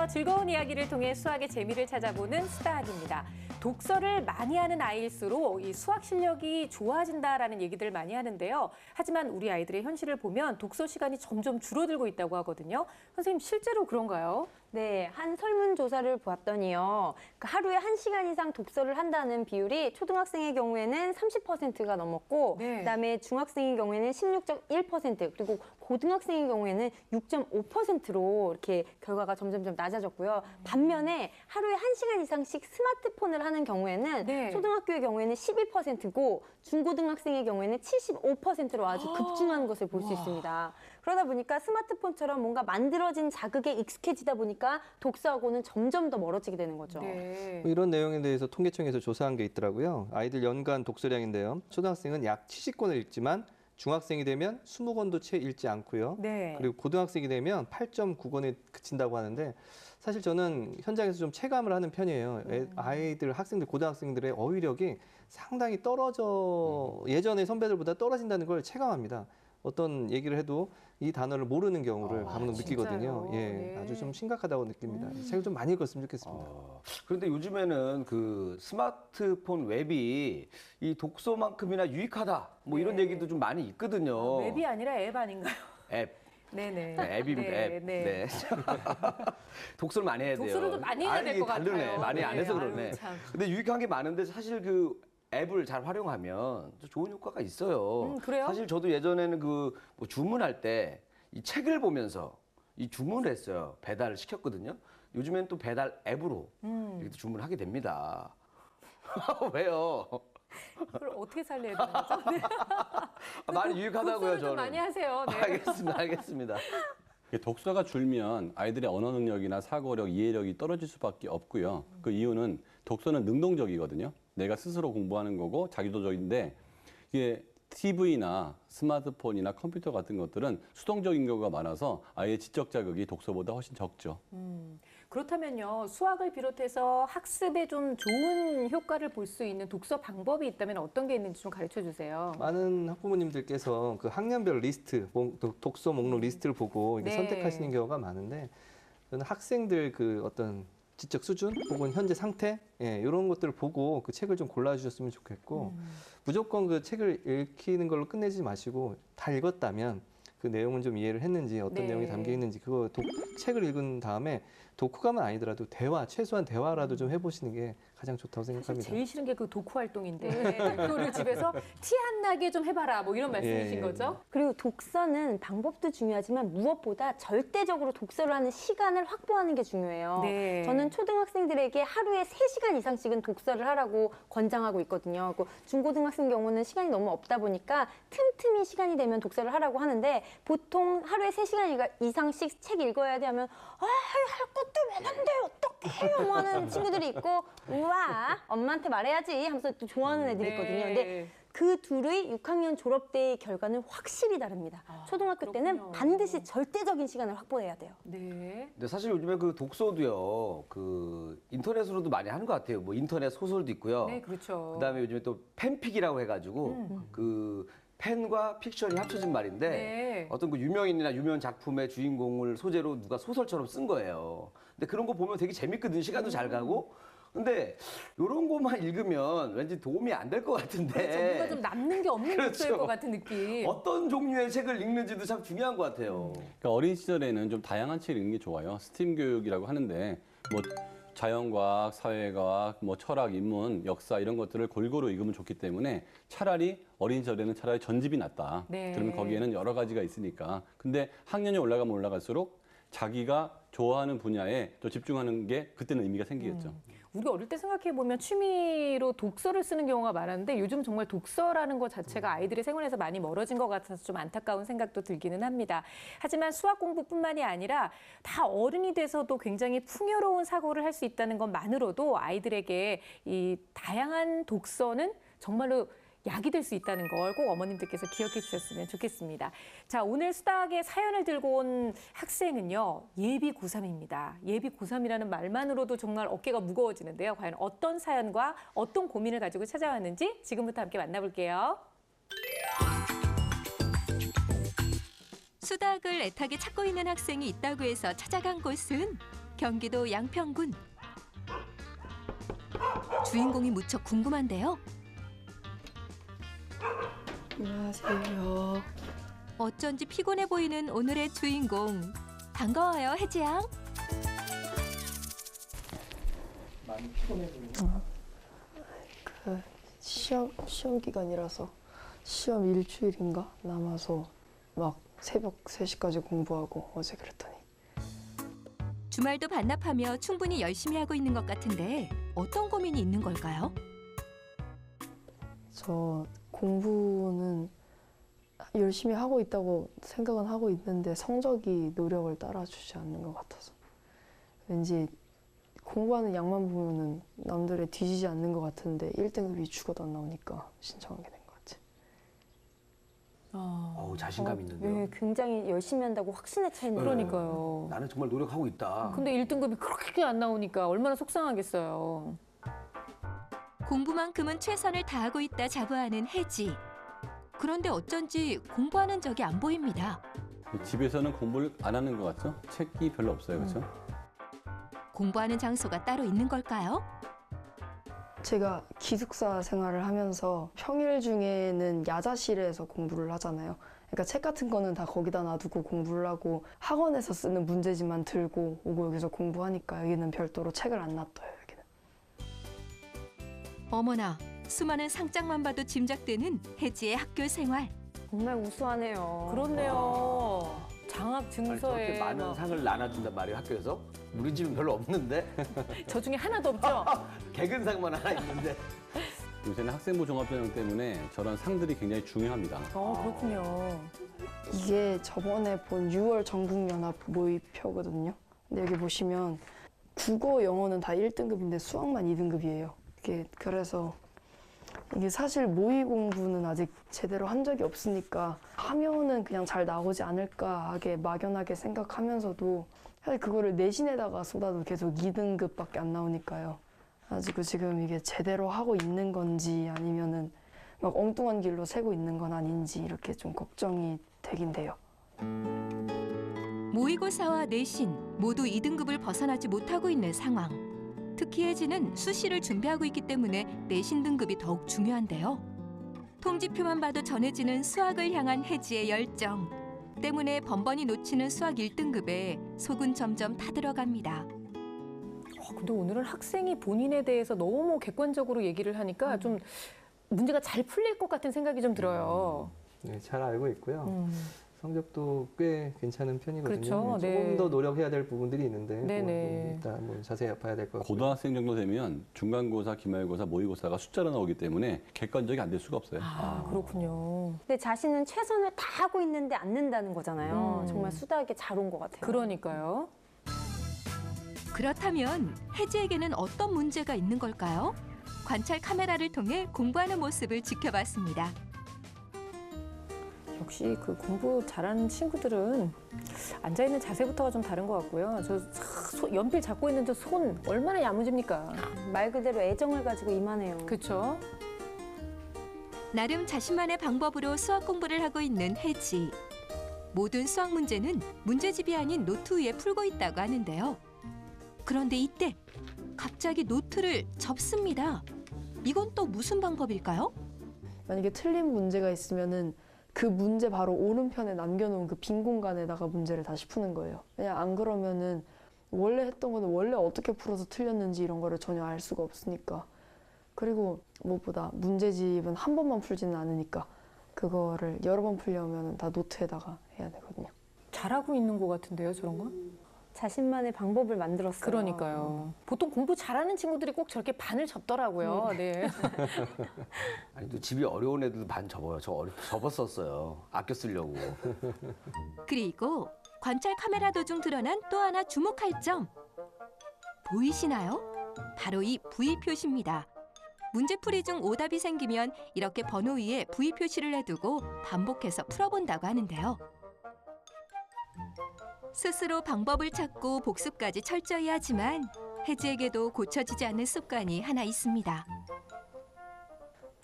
안녕하세요. 즐거운 이야기를 통해 수학의 재미를 찾아보는 수다학입니다. 독서를 많이 하는 아이일수록 이 수학 실력이 좋아진다라는 얘기들 많이 하는데요. 하지만 우리 아이들의 현실을 보면 독서 시간이 점점 줄어들고 있다고 하거든요. 선생님, 실제로 그런가요? 네, 한 설문조사를 보았더니요. 하루에 1시간 이상 독서를 한다는 비율이 초등학생의 경우에는 30%가 넘었고 네. 그다음에 중학생의 경우에는 16.1% 그리고 고등학생의 경우에는 6.5%로 이렇게 결과가 점점점 낮아졌고요. 반면에 하루에 1시간 이상씩 스마트폰을 하는 경우에는 네. 초등학교의 경우에는 12%고 중고등학생의 경우에는 75%로 아주 급증하는 것을 볼 수 있습니다. 그러다 보니까 스마트폰처럼 뭔가 만들어진 자극에 익숙해지다 보니까 독서하고는 점점 더 멀어지게 되는 거죠. 네. 이런 내용에 대해서 통계청에서 조사한 게 있더라고요. 아이들 연간 독서량인데요. 초등학생은 약 70권을 읽지만 중학생이 되면 20권도 채 읽지 않고요. 네. 그리고 고등학생이 되면 8.9권에 그친다고 하는데 사실 저는 현장에서 좀 체감을 하는 편이에요. 아이들, 학생들, 고등학생들의 어휘력이 상당히 예전의 선배들보다 떨어진다는 걸 체감합니다. 어떤 얘기를 해도 이 단어를 모르는 경우를 간혹 느끼거든요. 진짜요? 예, 네. 아주 좀 심각하다고 느낍니다. 책을 좀 많이 읽었으면 좋겠습니다. 그런데 요즘에는 그 스마트폰 웹이 이 독서만큼이나 유익하다 뭐 이런 네. 얘기도 좀 많이 있거든요. 웹이 아니라 앱 아닌가요? 앱. 네네. 네, 앱입니다. 네, 앱. 네. 네. 독서를 많이 해야 돼요. 독서를 좀 많이 해야 될 것 다르네. 같아요. 많이 안 네, 해서 아유, 그러네. 참. 근데 유익한 게 많은데 사실 그 앱을 잘 활용하면 좋은 효과가 있어요. 그래요? 사실 저도 예전에는 그 뭐 주문할 때 이 책을 보면서 이 주문을 했어요. 배달을 시켰거든요. 요즘엔 또 배달 앱으로 이렇게 주문하게 됩니다. 왜요? 그걸 어떻게 살려야 되는 거죠? 네. 많이 유익하다고요, 독서를 좀 저는. 많이 하세요. 네. 알겠습니다, 알겠습니다. 독서가 줄면 아이들의 언어 능력이나 사고력, 이해력이 떨어질 수밖에 없고요. 그 이유는 독서는 능동적이거든요. 내가 스스로 공부하는 거고 자기도적인데 이게 TV나 스마트폰이나 컴퓨터 같은 것들은 수동적인 경우가 많아서 아이의 지적 자극이 독서보다 훨씬 적죠. 그렇다면요, 수학을 비롯해서 학습에 좀 좋은 효과를 볼 수 있는 독서 방법이 있다면 어떤 게 있는지 좀 가르쳐 주세요. 많은 학부모님들께서 그 학년별 리스트, 독서 목록 리스트를 보고 이게 네. 선택하시는 경우가 많은데 저는 학생들 그 어떤 지적 수준 혹은 현재 상태 이런 것들을 보고 그 책을 좀 골라주셨으면 좋겠고 무조건 그 책을 읽히는 걸로 끝내지 마시고 다 읽었다면 그 내용은 좀 이해를 했는지 어떤 네. 내용이 담겨 있는지 그거 책을 읽은 다음에 독후감은 아니더라도 최소한 대화라도 좀 해보시는 게 가장 좋다고 사실 생각합니다. 제일 싫은 게 그 독후 활동인데 그거를 집에서 티 안 나게 좀 해봐라 뭐 이런 말씀이신 예. 거죠? 그리고 독서는 방법도 중요하지만 무엇보다 절대적으로 독서를 하는 시간을 확보하는 게 중요해요. 네. 저는 초등학생들에게 하루에 3시간 이상씩은 독서를 하라고 권장하고 있거든요. 중고등학생 경우는 시간이 너무 없다 보니까 틈틈이 시간이 되면 독서를 하라고 하는데 보통 하루에 3시간 이상씩 책 읽어야 돼 하면 할 것도 많은데 어떡해 뭐 하는 친구들이 있고 우와 엄마한테 말해야지 하면서 또 좋아하는 애들이 있거든요. 근데 그 둘의 6학년 졸업 때의 결과는 확실히 다릅니다. 초등학교 때는 그렇군요. 반드시 절대적인 시간을 확보해야 돼요. 네. 근데 사실 요즘에 그 독서도요, 그 인터넷으로도 많이 하는 것 같아요. 뭐 인터넷 소설도 있고요. 네, 그렇죠. 그다음에 요즘에 또 팬픽이라고 해가지고 그 팬과 픽션이 합쳐진 말인데 네. 어떤 그 유명인이나 유명 작품의 주인공을 소재로 누가 소설처럼 쓴 거예요. 근데 그런 거 보면 되게 재밌거든. 시간도 잘 가고. 근데 이런 것만 읽으면 왠지 도움이 안 될 것 같은데. 뭔가 좀 남는 게 없는 그렇죠. 독서일 것 같은 느낌. 어떤 종류의 책을 읽는지도 참 중요한 것 같아요. 그러니까 어린 시절에는 좀 다양한 책을 읽는 게 좋아요. 스팀 교육이라고 하는데 뭐 자연과학, 사회과학, 뭐 철학, 인문, 역사 이런 것들을 골고루 읽으면 좋기 때문에 차라리 어린 시절에는 차라리 전집이 낫다. 네. 그러면 거기에는 여러 가지가 있으니까. 근데 학년이 올라가면 올라갈수록 자기가 좋아하는 분야에 또 집중하는 게 그때는 의미가 생기겠죠. 우리 어릴 때 생각해보면 취미로 독서를 쓰는 경우가 많았는데 요즘 정말 독서라는 것 자체가 아이들의 생활에서 많이 멀어진 것 같아서 좀 안타까운 생각도 들기는 합니다. 하지만 수학 공부뿐만이 아니라 다 어른이 돼서도 굉장히 풍요로운 사고를 할 수 있다는 것만으로도 아이들에게 이 다양한 독서는 정말로 약이 될 수 있다는 걸 꼭 어머님들께서 기억해 주셨으면 좋겠습니다. 자, 오늘 수다학의 사연을 들고 온 학생은요, 예비 고3입니다. 예비 고3이라는 말만으로도 정말 어깨가 무거워지는데요. 과연 어떤 사연과 어떤 고민을 가지고 찾아왔는지 지금부터 함께 만나볼게요. 수다학을 애타게 찾고 있는 학생이 있다고 해서 찾아간 곳은 경기도 양평군. 주인공이 무척 궁금한데요. 안녕하세요. 어쩐지 피곤해 보이는 오늘의 주인공. 반가워요, 혜지양. 그 시험 기간이라서 시험 일주일인가 남아서 막 새벽 3시까지 공부하고 어제 그랬더니 주말도 반납하며 충분히 열심히 하고 있는 것 같은데 어떤 고민이 있는 걸까요? 저 공부는 열심히 하고 있다고 생각은 하고 있는데 성적이 노력을 따라주지 않는 것 같아서 왠지 공부하는 양만 보면은 남들에 뒤지지 않는 것 같은데 1등급이 죽어도 안 나오니까 신청하게 된 것 같아요. 어우, 자신감 있는데요. 네, 굉장히 열심히 한다고 확신에 차 있는. 그러니까요. 나는 정말 노력하고 있다. 근데 1등급이 그렇게 안 나오니까 얼마나 속상하겠어요. 공부만큼은 최선을 다하고 있다 자부하는 혜지. 그런데 어쩐지 공부하는 적이 안 보입니다. 집에서는 공부를 안 하는 것 같죠? 책이 별로 없어요, 그렇죠? 공부하는 장소가 따로 있는 걸까요? 제가 기숙사 생활을 하면서 평일 중에는 야자실에서 공부를 하잖아요. 그러니까 책 같은 거는 다 거기다 놔두고 공부를 하고 학원에서 쓰는 문제집만 들고 오고 여기서 공부하니까 여기는 별도로 책을 안 놔둬요. 여기는. 어머나, 수많은 상장만 봐도 짐작되는 혜지의 학교 생활. 정말 우수하네요. 그렇네요. 장학 아니, 저렇게 증서에 많은 상을 나눠준단 말이에요, 학교에서. 우리 집은 별로 없는데. 저 중에 하나도 없죠? 개근상만 하나 있는데. 요새는 학생부 종합전형 때문에 저런 상들이 굉장히 중요합니다. 그렇군요. 이게 저번에 본 6월 전국연합 모의표거든요. 근데 여기 보시면 국어, 영어는 다 1등급인데 수학만 2등급이에요. 그래서 이게 사실 모의 공부는 아직 제대로 한 적이 없으니까 하면은 그냥 잘 나오지 않을까 하게 막연하게 생각하면서도 사실 그거를 내신에다가 쏟아도 계속 2등급밖에 안 나오니까요. 가지고 지금 이게 제대로 하고 있는 건지 아니면은 막 엉뚱한 길로 새고 있는 건 아닌지 이렇게 좀 걱정이 되긴 돼요. 모의고사와 내신 모두 2등급을 벗어나지 못하고 있는 상황. 특히 혜지는 수시를 준비하고 있기 때문에 내신 등급이 더욱 중요한데요. 통지표만 봐도 전해지는 수학을 향한 혜지의 열정 때문에 번번이 놓치는 수학 1등급에 속은 점점 타들어갑니다. 근데 오늘은 학생이 본인에 대해서 너무 객관적으로 얘기를 하니까 좀 문제가 잘 풀릴 것 같은 생각이 좀 들어요. 네, 잘 알고 있고요. 음. 성적도 꽤 괜찮은 편이거든요. 그렇죠. 네, 네. 조금 더 노력해야 될 부분들이 있는데 네네. 일단 뭐 자세히 봐야 될 것 같고. 고등학생 정도 되면 중간고사, 기말고사, 모의고사가 숫자로 나오기 때문에 객관적이 안 될 수가 없어요. 그렇군요. 근데 자신은 최선을 다 하고 있는데 안 는다는 거잖아요. 정말 수다하게 잘 온 것 같아요. 그러니까요. 그렇다면 혜지에게는 어떤 문제가 있는 걸까요? 관찰 카메라를 통해 공부하는 모습을 지켜봤습니다. 역시 그 공부 잘하는 친구들은 앉아있는 자세부터가 좀 다른 것 같고요. 연필 잡고 있는 저 손 얼마나 야무집니까? 말 그대로 애정을 가지고 임하네요. 그렇죠? 나름 자신만의 방법으로 수학 공부를 하고 있는 혜지. 모든 수학 문제는 문제집이 아닌 노트 위에 풀고 있다고 하는데요. 그런데 이때 갑자기 노트를 접습니다. 이건 또 무슨 방법일까요? 만약에 틀린 문제가 있으면은 그 문제 바로 오른편에 남겨놓은 그 빈 공간에다가 문제를 다시 푸는 거예요. 그냥 안 그러면은 원래 했던 거는 원래 어떻게 풀어서 틀렸는지 이런 거를 전혀 알 수가 없으니까. 그리고 무엇보다 문제집은 한 번만 풀지는 않으니까 그거를 여러 번 풀려면 다 노트에다가 해야 되거든요. 잘하고 있는 것 같은데요, 저런 건? 자신만의 방법을 만들었어요. 그러니까요. 보통 공부 잘하는 친구들이 꼭 저렇게 반을 접더라고요. 네. 아니, 또 집이 어려운 애들도 반 접어요. 접었었어요. 아껴 쓰려고. 그리고 관찰 카메라 도중 드러난 또 하나 주목할 점. 보이시나요? 바로 이 V 표시입니다. 문제풀이 중 오답이 생기면 이렇게 번호 위에 V 표시를 해두고 반복해서 풀어본다고 하는데요. 스스로 방법을 찾고 복습까지 철저히 하지만 혜지에게도 고쳐지지 않는 습관이 하나 있습니다.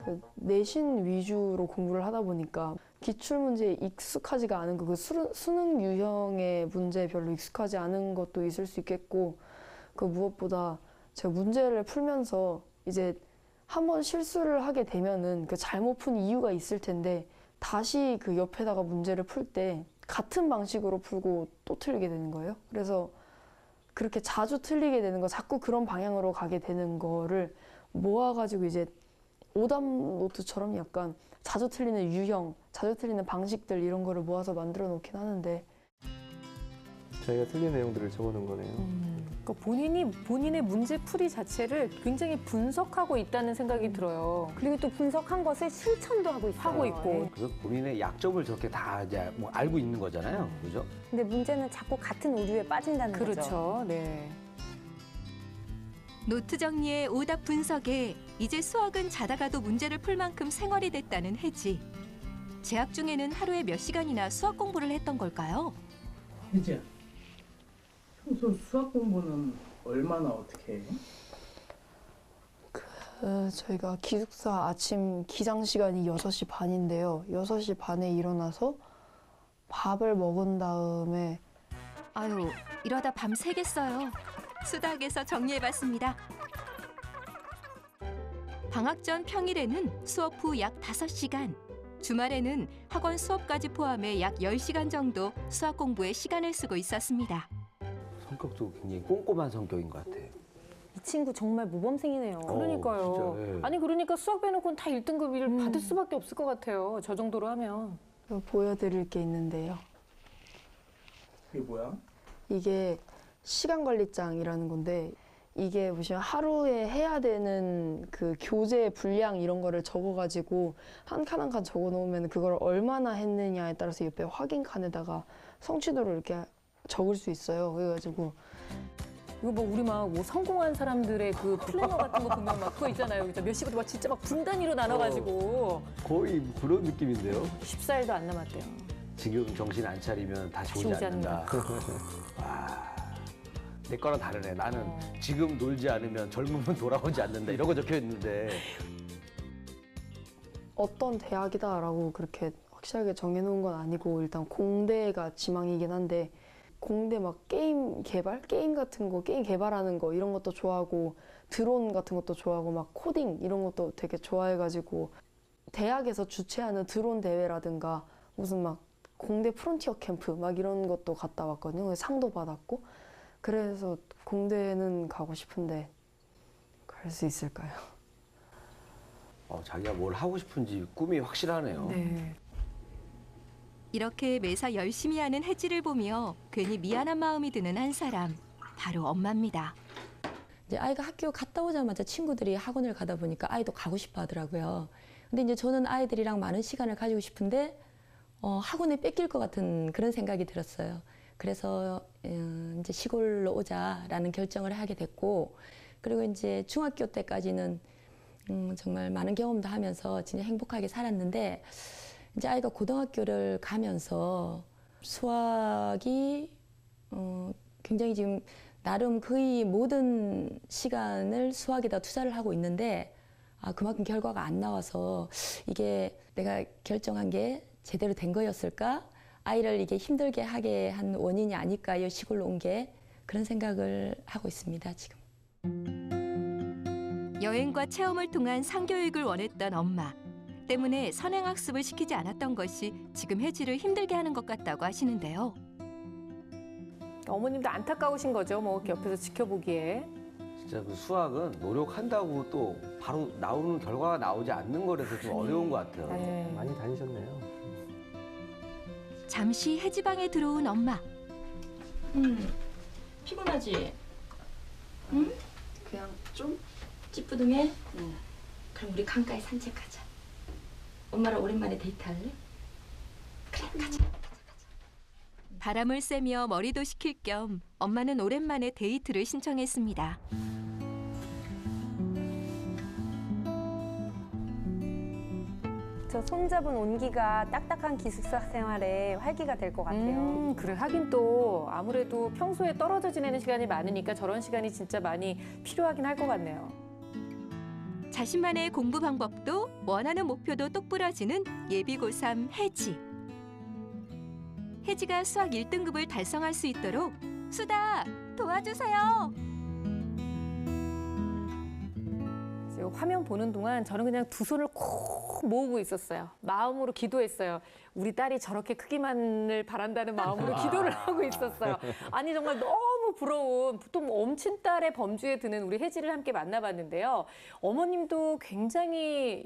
그 내신 위주로 공부를 하다 보니까 기출 문제에 익숙하지가 않은 거, 그 수능 유형의 문제에 별로 익숙하지 않은 것도 있을 수 있겠고, 그 무엇보다 제가 문제를 풀면서 이제 한번 실수를 하게 되면은 그 잘못 푼 이유가 있을 텐데 다시 그 옆에다가 문제를 풀 때 같은 방식으로 풀고 또 틀리게 되는 거예요. 그래서 그렇게 자주 틀리게 되는 거, 자꾸 그런 방향으로 가게 되는 거를 모아가지고 이제 오답 노트처럼 약간 자주 틀리는 유형, 자주 틀리는 방식들 이런 거를 모아서 만들어 놓긴 하는데 저희가 틀린 내용들을 적어놓은 거네요. 그러니까 본인의 문제풀이 자체를 굉장히 분석하고 있다는 생각이 들어요. 그리고 또 분석한 것을 실천도 하고 있어요. 하고 있고. 그래서 본인의 약점을 저렇게 다 이제 뭐 알고 있는 거잖아요. 그죠? 근데 문제는 자꾸 같은 오류에 빠진다는 거죠. 그렇죠. 네. 노트 정리에 오답 분석에 이제 수학은 자다가도 문제를 풀 만큼 생활이 됐다는 혜지. 재학 중에는 하루에 몇 시간이나 수학 공부를 했던 걸까요? 혜지야, 평소 수학 공부는 얼마나 어떻게 해? 저희가 기숙사 아침 기상 시간이 6시 반인데요. 6시 반에 일어나서 밥을 먹은 다음에 아유, 이러다 밤 새겠어요. 수닥에서 정리해봤습니다. 방학 전 평일에는 수업 후 약 5시간, 주말에는 학원 수업까지 포함해 약 10시간 정도 수학 공부에 시간을 쓰고 있었습니다. 성격도 굉장히 꼼꼼한 성격인 것 같아요. 이 친구 정말 모범생이네요. 그러니까요. 진짜, 예. 아니 그러니까 수학 빼놓고는 다 1등급을 받을 수밖에 없을 것 같아요. 저 정도로 하면. 보여드릴 게 있는데요. 그게 뭐야? 이게 시간 관리장이라는 건데 이게 보시면 하루에 해야 되는 그 교재 분량 이런 거를 적어가지고 한 칸 한 칸 적어 놓으면 그걸 얼마나 했느냐에 따라서 옆에 확인 칸에다가 성취도를 이렇게 적을 수 있어요. 그래가지고 이거 뭐 우리 막 뭐 성공한 사람들의 그 플래너 같은 거 보면 막 그거 있잖아요. 진짜 몇 시부터 막 진짜 막 분 단위로 나눠가지고 거의 그런 느낌인데요. 14일도 안 남았대요. 지금 정신 안 차리면 다시 다시 오지 오지 않는다. 와, 내 거랑 다르네. 나는 지금 놀지 않으면 젊음은 돌아오지 않는다. 이런 거 적혀 있는데. 어떤 대학이다라고 그렇게 확실하게 정해놓은 건 아니고 일단 공대가 지망이긴 한데 공대 막 게임 개발? 게임 같은 거, 게임 개발하는 거 이런 것도 좋아하고 드론 같은 것도 좋아하고 막 코딩 이런 것도 되게 좋아해가지고 대학에서 주최하는 드론 대회라든가 무슨 막 공대 프론티어 캠프 막 이런 것도 갔다 왔거든요. 그래서 상도 받았고 그래서 공대는 가고 싶은데 갈 수 있을까요? 자기가 뭘 하고 싶은지 꿈이 확실하네요. 네. 이렇게 매사 열심히 하는 혜지를 보며 괜히 미안한 마음이 드는 한 사람, 바로 엄마입니다. 이제 아이가 학교 갔다 오자마자 친구들이 학원을 가다 보니까 아이도 가고 싶어 하더라고요. 근데 이제 저는 아이들이랑 많은 시간을 가지고 싶은데 학원에 뺏길 것 같은 그런 생각이 들었어요. 그래서 이제 시골로 오자라는 결정을 하게 됐고, 그리고 이제 중학교 때까지는 정말 많은 경험도 하면서 진짜 행복하게 살았는데, 이제 아이가 고등학교를 가면서 수학이 굉장히 지금 나름 거의 모든 시간을 수학에다 투자를 하고 있는데 그만큼 결과가 안 나와서 이게 내가 결정한 게 제대로 된 거였을까? 아이를 이게 힘들게 하게 한 원인이 아닐까요? 시골로 온 게 그런 생각을 하고 있습니다, 지금. 여행과 체험을 통한 상교육을 원했던 엄마. 때문에 선행학습을 시키지 않았던 것이 지금 혜지를 힘들게 하는 것 같다고 하시는데요. 어머님도 안타까우신 거죠. 뭐 이렇게 옆에서 지켜보기에. 진짜 그 수학은 노력한다고 또 바로 나오는 결과가 나오지 않는 거라서 좀 어려운 것 같아요. 네. 많이 다니셨네요. 잠시 혜지방에 들어온 엄마. 피곤하지? 그냥 좀? 찌뿌둥해? 그럼 우리 강가에 산책하자. 엄마랑 오랜만에 데이트할래? 그래, 가자. 바람을 쐬며 머리도 식힐 겸 엄마는 오랜만에 데이트를 신청했습니다. 저 손잡은 온기가 딱딱한 기숙사 생활에 활기가 될 것 같아요. 그래 하긴 또 아무래도 평소에 떨어져 지내는 시간이 많으니까 저런 시간이 진짜 많이 필요하긴 할 것 같네요. 자신만의 공부 방법도 원하는 목표도 똑부러지는 예비 고3 혜지. 혜지가 수학 1등급을 달성할 수 있도록 수다 도와주세요. 화면 보는 동안 저는 그냥 두 손을 콕 모으고 있었어요. 마음으로 기도했어요. 우리 딸이 저렇게 크기만을 바란다는 마음으로 기도를 하고 있었어요. 아니 정말 너무 부러운 또 엄친딸의 범주에 드는 우리 혜지를 함께 만나봤는데요. 어머님도 굉장히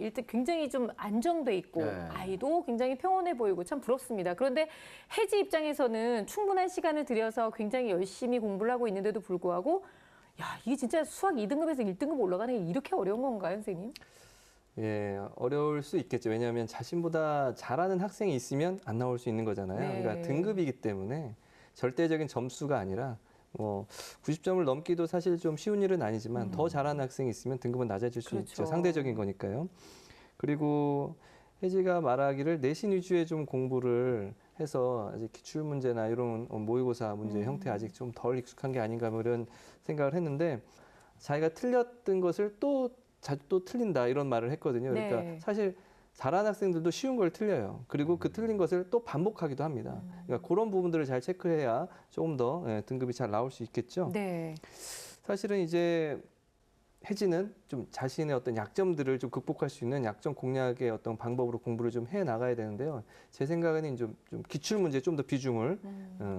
좀 안정돼 있고 네. 아이도 굉장히 평온해 보이고 참 부럽습니다. 그런데 혜지 입장에서는 충분한 시간을 들여서 굉장히 열심히 공부를 하고 있는데도 불구하고 야, 이게 진짜 수학 2등급에서 1등급 올라가는 게 이렇게 어려운 건가요, 선생님? 예, 어려울 수 있겠죠. 왜냐하면 자신보다 잘하는 학생이 있으면 안 나올 수 있는 거잖아요. 네. 그러니까 등급이기 때문에 절대적인 점수가 아니라 뭐 90점을 넘기도 사실 좀 쉬운 일은 아니지만 더 잘하는 학생이 있으면 등급은 낮아질 수 그렇죠. 있죠. 상대적인 거니까요. 그리고 혜지가 말하기를 내신 위주의 좀 공부를 해서 아직 기출 문제나 이런 모의고사 문제 형태 아직 좀 덜 익숙한 게 아닌가 뭐 이런 생각을 했는데 자기가 틀렸던 것을 또 틀린다 이런 말을 했거든요. 그러니까 네. 사실 잘하는 학생들도 쉬운 걸 틀려요. 그리고 그 틀린 것을 또 반복하기도 합니다. 그러니까 그런 부분들을 잘 체크해야 조금 더 등급이 잘 나올 수 있겠죠. 네. 사실은 이제 혜지는 좀 자신의 어떤 약점들을 좀 극복할 수 있는 약점 공략의 어떤 방법으로 공부를 좀 해 나가야 되는데요. 제 생각에는 좀 기출 문제에 좀 더 비중을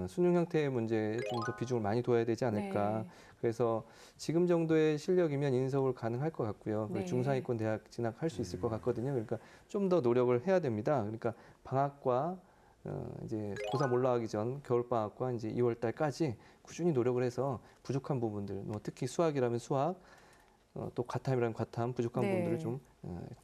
수능 형태의 문제에 좀 더 비중을 많이 둬야 되지 않을까. 네. 그래서 지금 정도의 실력이면 인서울 가능할 것 같고요. 네. 중상위권 대학 진학할 수 있을 것 같거든요. 그러니까 좀 더 노력을 해야 됩니다. 그러니까 방학과 이제 고3 올라가기 전 겨울방학과 이제 2월 달까지 꾸준히 노력을 해서 부족한 부분들, 뭐 특히 수학이라면 수학, 또 과탐이라면 과탐 부족한 네. 부분들을 좀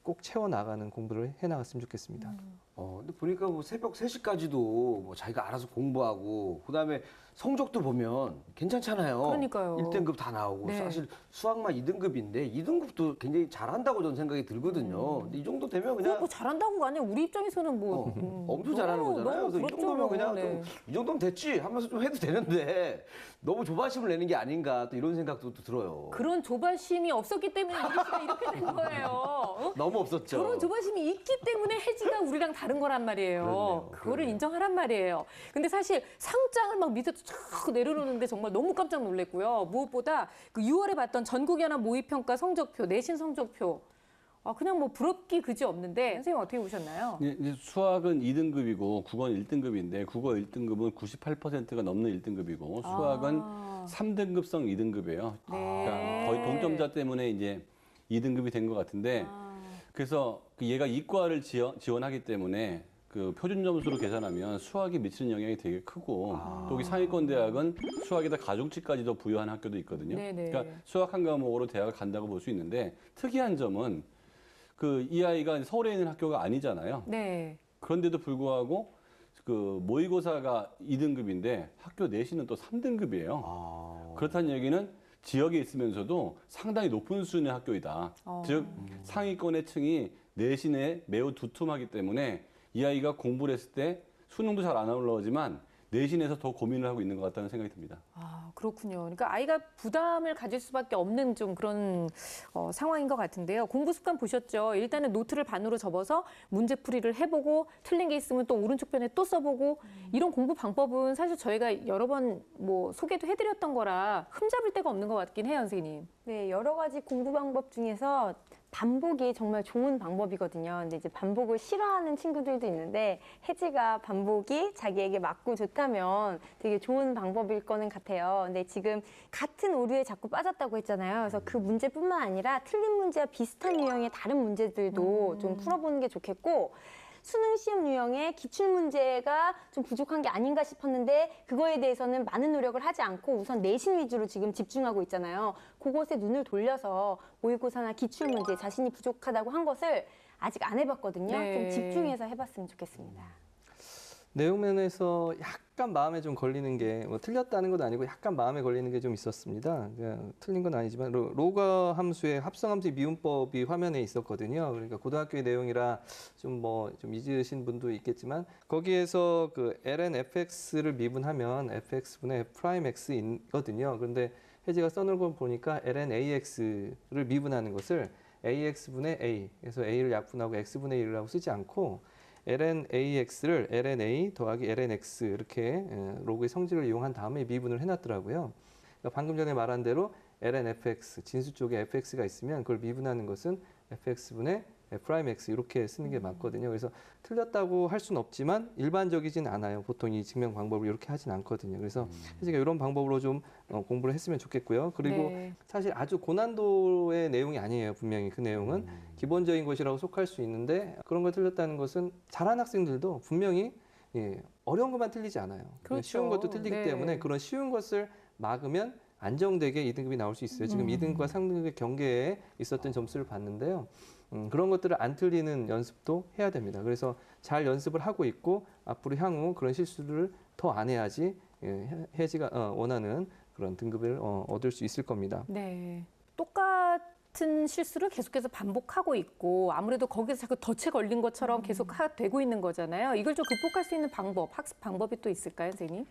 꼭 채워 나가는 공부를 해 나갔으면 좋겠습니다. 근데 보니까 뭐 새벽 3시까지도 뭐 자기가 알아서 공부하고 그다음에 성적도 보면 괜찮잖아요. 그러니까요. 1등급 다 나오고 네. 사실 수학만 2등급인데 2등급도 굉장히 잘한다고 저는 생각이 들거든요. 근데 이 정도 되면 그냥 뭐 잘한다고가 아니라 우리 입장에서는 뭐 엄청 잘하는 거잖아요. 너무 그래서 이 정도면 그냥 네. 좀 이 정도면 됐지 하면서 좀 해도 되는데 너무 조바심을 내는 게 아닌가 또 이런 생각도 또 들어요. 그런 조바심이 없었기 때문에 혜지가 이렇게 된 거예요. 어? 너무 없었죠. 저런 조바심이 있기 때문에 혜지가 우리랑 다른 거란 말이에요. 그러네요. 그거를 그러네요. 인정하란 말이에요. 근데 사실 상장을 막 밑에서 쫙 내려놓는데 정말 너무 깜짝 놀랐고요. 무엇보다 그 6월에 봤던 전국연합 모의평가 성적표, 내신 성적표. 그냥 뭐 부럽기 그지 없는데 선생님 어떻게 보셨나요? 이제 수학은 2등급이고 국어는 1등급인데 국어 1등급은 98%가 넘는 1등급이고 수학은 3등급성 2등급이에요. 네. 그러니까 거의 동점자 때문에 이제 2등급이 된 것 같은데 그래서 얘가 이과를 지원하기 때문에 그 표준 점수로 계산하면 수학이 미치는 영향이 되게 크고 또 여기 상위권 대학은 수학에다 가중치까지도 부여하는 학교도 있거든요. 네네. 그러니까 수학 한 과목으로 대학을 간다고 볼 수 있는데 특이한 점은 그 이 아이가 서울에 있는 학교가 아니잖아요. 네. 그런데도 불구하고 그 모의고사가 2등급인데 학교 내신은 또 3등급이에요. 그렇다는 얘기는 지역에 있으면서도 상당히 높은 수준의 학교이다. 즉 상위권의 층이 내신에 매우 두툼하기 때문에 이 아이가 공부를 했을 때 수능도 잘 안 올라오지만 내신에서 더 고민을 하고 있는 것 같다는 생각이 듭니다. 그렇군요. 그러니까 아이가 부담을 가질 수밖에 없는 좀 그런 상황인 것 같은데요. 공부 습관 보셨죠? 일단은 노트를 반으로 접어서 문제풀이를 해보고 틀린 게 있으면 또 오른쪽 편에 또 써보고 이런 공부 방법은 사실 저희가 여러 번 뭐 소개도 해드렸던 거라 흠잡을 데가 없는 것 같긴 해요, 선생님. 네, 여러 가지 공부 방법 중에서 반복이 정말 좋은 방법이거든요. 근데 이제 반복을 싫어하는 친구들도 있는데 혜지가 반복이 자기에게 맞고 좋다면 되게 좋은 방법일 거는 같아요. 근데 지금 같은 오류에 자꾸 빠졌다고 했잖아요. 그래서 그 문제뿐만 아니라 틀린 문제와 비슷한 유형의 다른 문제들도 좀 풀어보는 게 좋겠고 수능 시험 유형의 기출문제가 좀 부족한 게 아닌가 싶었는데 그거에 대해서는 많은 노력을 하지 않고 우선 내신 위주로 지금 집중하고 있잖아요. 그것에 눈을 돌려서 모의고사나 기출문제 자신이 부족하다고 한 것을 아직 안 해봤거든요. 네. 좀 집중해서 해봤으면 좋겠습니다. 내용 면에서 약간 마음에 좀 걸리는 게 뭐 틀렸다는 건 아니고 약간 마음에 걸리는 게 좀 있었습니다. 틀린 건 아니지만 로가 함수의 합성함수의 미분법이 화면에 있었거든요. 그러니까 고등학교의 내용이라 좀 잊으신 분도 있겠지만 거기에서 그 ln fx를 미분하면 fx분의 f 프라임 x이거든요. 그런데 혜지가 써놓은 걸 보니까 ln ax를 미분하는 것을 AX분의 A, 그래서 A를 약분하고 X분의 1이라고 쓰지 않고 ln-AX를 ln-A 더하기 ln-X 이렇게 로그의 성질을 이용한 다음에 미분을 해놨더라고요. 그러니까 방금 전에 말한 대로 ln-FX, 진수 쪽에 fx가 있으면 그걸 미분하는 것은 fx분의 f'x 이렇게 쓰는 게 맞거든요. 그래서 틀렸다고 할 수는 없지만 일반적이진 않아요. 보통 이 증명 방법을 이렇게 하진 않거든요. 그래서 제가 이런 방법으로 좀 공부를 했으면 좋겠고요. 그리고 네. 사실 아주 고난도의 내용이 아니에요. 분명히 그 내용은 기본적인 것이라고 속할 수 있는데 그런 걸 틀렸다는 것은 잘하는 학생들도 분명히 어려운 것만 틀리지 않아요. 그렇죠. 쉬운 것도 틀리기 네. 때문에 그런 쉬운 것을 막으면 안정되게 2등급이 나올 수 있어요. 지금 2등급과 3등급의 경계에 있었던 점수를 봤는데요. 그런 것들을 안 틀리는 연습도 해야 됩니다. 그래서 잘 연습을 하고 있고 앞으로 향후 그런 실수를 더 안 해야지 혜지가 원하는 그런 등급을 얻을 수 있을 겁니다. 네. 똑같은 실수를 계속해서 반복하고 있고 아무래도 거기서 자꾸 덫에 걸린 것처럼 계속 되고 있는 거잖아요. 이걸 좀 극복할 수 있는 방법, 학습 방법이 또 있을까요, 선생님?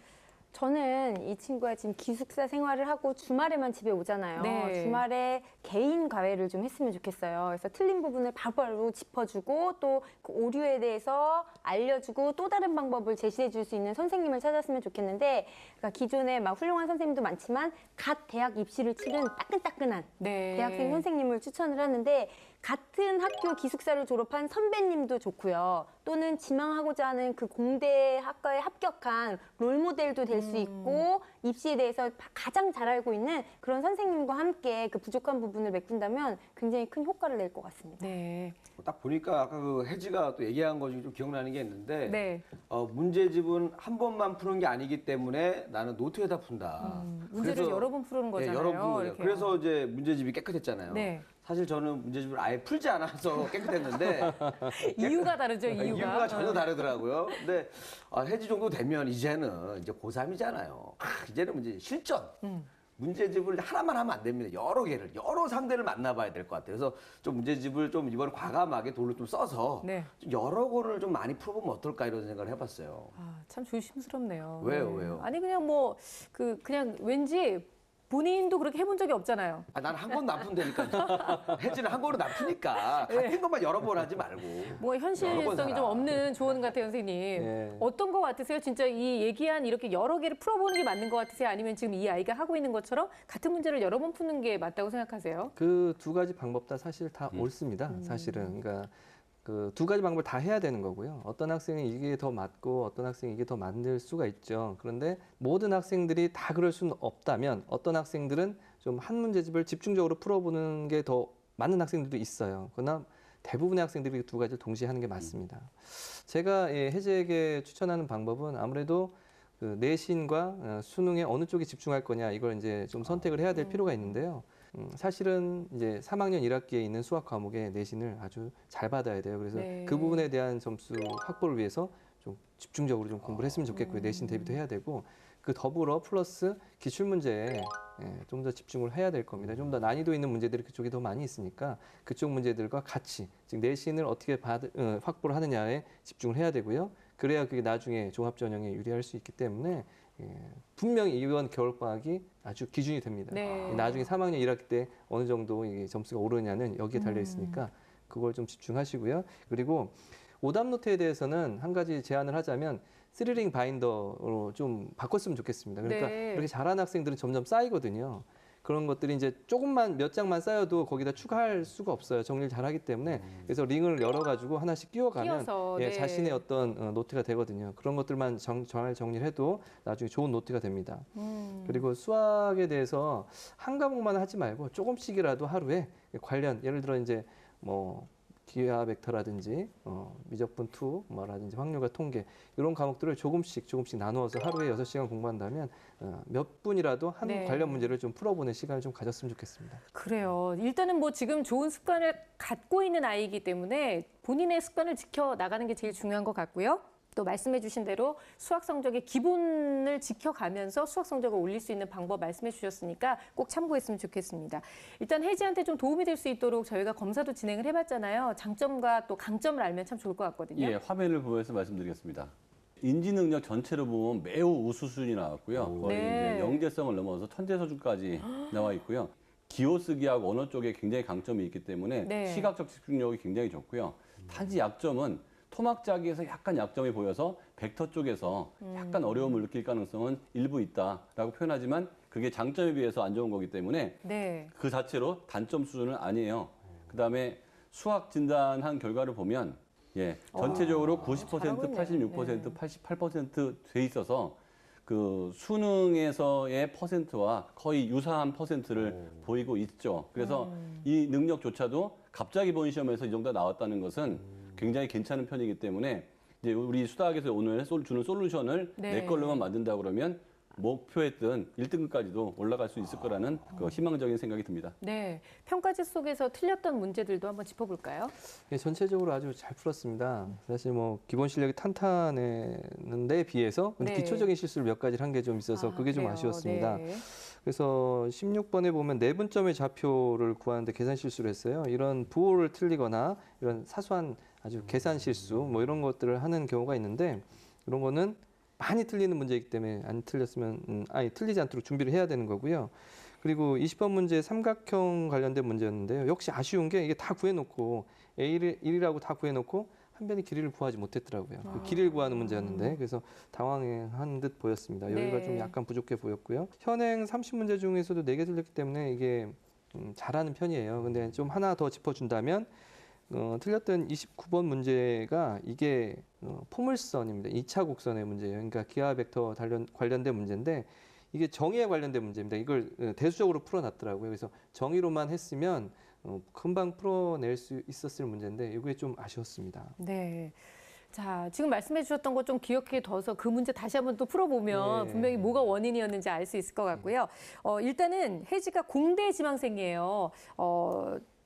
저는 이 친구가 지금 기숙사 생활을 하고 주말에만 집에 오잖아요. 네. 주말에 개인 과외를 좀 했으면 좋겠어요. 그래서 틀린 부분을 바로바로 짚어주고 또 그 오류에 대해서 알려주고 또 다른 방법을 제시해 줄 수 있는 선생님을 찾았으면 좋겠는데 그러니까 기존에 막 훌륭한 선생님도 많지만 갓 대학 입시를 치른 따끈따끈한 네. 대학생 선생님을 추천을 하는데 같은 학교 기숙사를 졸업한 선배님도 좋고요. 또는 지망하고자 하는 그 공대 학과에 합격한 롤모델도 될 수 있고 입시에 대해서 가장 잘 알고 있는 그런 선생님과 함께 그 부족한 부분을 메꾼다면 굉장히 큰 효과를 낼 것 같습니다. 네. 딱 보니까 아까 그 혜지가 또 얘기한 거 중에 좀 기억나는 게 있는데 네. 문제집은 한 번만 푸는 게 아니기 때문에 나는 노트에다 푼다. 문제를 그래서- 여러 번 푸는 거잖아요. 여러 번. 이렇게요. 그래서 이제 문제집이 깨끗했잖아요. 네. 사실 저는 문제집을 아예 풀지 않아서 깨끗했는데 이유가 다르죠, 이유가. 전혀 다르더라고요. 근데 혜지 정도 되면 이제는 이제 고3이잖아요. 이제는 이제 실전. 문제집을 하나만 하면 안 됩니다. 여러 상대를 만나봐야 될 것 같아요. 그래서 좀 문제집을 좀 이번에 과감하게 돌로 좀 써서 네. 좀 여러 거를 좀 많이 풀어보면 어떨까 이런 생각을 해봤어요. 참 조심스럽네요. 왜요? 아니 그냥 뭐 그냥 왠지 본인도 그렇게 해본 적이 없잖아요. 난 한 번도 안 푼다니까. 혜지는 한 번은 안 푸니까 같은 것만 여러 번 하지 말고. 뭐 여러 번 현실성이 살아. 좀 없는 조언 같아요, 선생님. 네. 어떤 거 같으세요? 진짜 이 얘기한 이렇게 여러 개를 풀어보는 게 맞는 것 같으세요? 아니면 지금 이 아이가 하고 있는 것처럼 같은 문제를 여러 번 푸는 게 맞다고 생각하세요? 그 두 가지 방법 다 사실 다 옳습니다. 사실은 그러니까 그 두 가지 방법을 다 해야 되는 거고요. 어떤 학생은 이게 더 맞고 어떤 학생이 이게 더 맞을 수가 있죠. 그런데 모든 학생들이 다 그럴 수는 없다면 어떤 학생들은 좀 한 문제집을 집중적으로 풀어보는 게 더 맞는 학생들도 있어요. 그러나 대부분의 학생들이 두 가지를 동시에 하는 게 맞습니다. 제가 혜지에게 추천하는 방법은 아무래도 그 내신과 수능에 어느 쪽에 집중할 거냐 이걸 이제 좀 선택을 해야 될 필요가 있는데요. 사실은 이제 3학년 1학기에 있는 수학 과목의 내신을 아주 잘 받아야 돼요. 그래서 네. 그 부분에 대한 점수 확보를 위해서 좀 집중적으로 좀 공부를 했으면 좋겠고요. 내신 대비도 해야 되고 그 더불어 플러스 기출 문제에 좀 더 집중을 해야 될 겁니다. 좀 더 난이도 있는 문제들이 그쪽에 더 많이 있으니까 그쪽 문제들과 같이 즉 내신을 어떻게 확보를 하느냐에 집중을 해야 되고요. 그래야 그게 나중에 종합 전형에 유리할 수 있기 때문에 분명히 이번 겨울방학이 아주 기준이 됩니다. 네. 나중에 3학년 1학기 때 어느 정도 이게 점수가 오르냐는 여기에 달려 있으니까 그걸 좀 집중하시고요. 그리고 오답 노트에 대해서는 한 가지 제안을 하자면 스리링 바인더로 좀 바꿨으면 좋겠습니다. 그러니까 네. 이렇게 잘하는 학생들은 점점 쌓이거든요. 그런 것들이 이제 조금만 몇 장만 쌓여도 거기다 추가할 수가 없어요. 정리를 잘하기 때문에 그래서 링을 열어가지고 하나씩 끼워가면 끼워서, 네. 자신의 어떤 노트가 되거든요. 그런 것들만 잘 정리를 해도 나중에 좋은 노트가 됩니다. 그리고 수학에 대해서 한 과목만 하지 말고 조금씩이라도 하루에 관련 예를 들어 이제 뭐 기하 벡터라든지 미적분 투 뭐라든지 확률과 통계 이런 과목들을 조금씩 나누어서 하루에 6시간 공부한다면 몇 분이라도 한 네. 관련 문제를 좀 풀어보는 시간을 좀 가졌으면 좋겠습니다. 그래요. 일단은 뭐 지금 좋은 습관을 갖고 있는 아이이기 때문에 본인의 습관을 지켜 나가는 게 제일 중요한 것 같고요. 또 말씀해 주신 대로 수학 성적의 기본을 지켜가면서 수학 성적을 올릴 수 있는 방법 말씀해 주셨으니까 꼭 참고했으면 좋겠습니다. 일단 혜지한테 좀 도움이 될 수 있도록 저희가 검사도 진행을 해봤잖아요. 장점과 또 강점을 알면 참 좋을 것 같거든요. 예, 화면을 보면서 말씀드리겠습니다. 인지 능력 전체로 보면 매우 우수순이 나왔고요. 거의 네. 이제 영재성을 넘어서 천재 수준까지 나와 있고요. 기호 쓰기하고 언어 쪽에 굉장히 강점이 있기 때문에 네. 시각적 집중력이 굉장히 좋고요. 단지 약점은 토막짜기에서 약간 약점이 보여서 벡터 쪽에서 약간 어려움을 느낄 가능성은 일부 있다라고 표현하지만 그게 장점에 비해서 안 좋은 거기 때문에 네. 그 자체로 단점 수준은 아니에요. 그다음에 수학 진단한 결과를 보면 전체적으로 90%, 잘하고 있네요. 86%, 88%돼 있어서 그 수능에서의 퍼센트와 거의 유사한 퍼센트를 보이고 있죠. 그래서 이 능력조차도 갑자기 본 시험에서 이 정도 나왔다는 것은 굉장히 괜찮은 편이기 때문에 이제 우리 수다학에서 오늘 주는 솔루션을 네. 내 걸로만 만든다 그러면 목표했던 1등급까지도 올라갈 수 있을 거라는 그 희망적인 생각이 듭니다. 네. 평가지 속에서 틀렸던 문제들도 한번 짚어볼까요? 예, 전체적으로 아주 잘 풀었습니다. 사실 뭐 기본 실력이 탄탄했는데 비해서 근데 네. 기초적인 실수를 몇 가지를 한 게 좀 있어서 그게 좀 그래요. 아쉬웠습니다. 네. 그래서 16번에 보면 내분점의 좌표를 구하는데 계산 실수를 했어요. 이런 부호를 틀리거나 이런 사소한 아주 계산 실수 뭐 이런 것들을 하는 경우가 있는데 이런 거는 많이 틀리는 문제이기 때문에 안 틀렸으면 틀리지 않도록 준비를 해야 되는 거고요. 그리고 20번 문제 삼각형 관련된 문제였는데요. 역시 아쉬운 게 이게 다 구해놓고 A1이라고 다 구해놓고 한 변의 길이를 구하지 못했더라고요. 그 길이를 구하는 문제였는데 그래서 당황한 듯 보였습니다. 여기가 네. 좀 약간 부족해 보였고요. 현행 30문제 중에서도 4개 틀렸기 때문에 이게 잘하는 편이에요. 근데 좀 하나 더 짚어준다면 틀렸던 29번 문제가 이게 포물선입니다. 2차 곡선의 문제예요. 그러니까 기하 벡터 관련된 문제인데 이게 정의에 관련된 문제입니다. 이걸 대수적으로 풀어놨더라고요. 그래서 정의로만 했으면 금방 풀어낼 수 있었을 문제인데 이게 좀 아쉬웠습니다. 네. 자, 지금 말씀해 주셨던 거 좀 기억해 둬서 그 문제 다시 한번 또 풀어보면 네. 분명히 뭐가 원인이었는지 알 수 있을 것 같고요. 일단은 혜지가 공대 지망생이에요.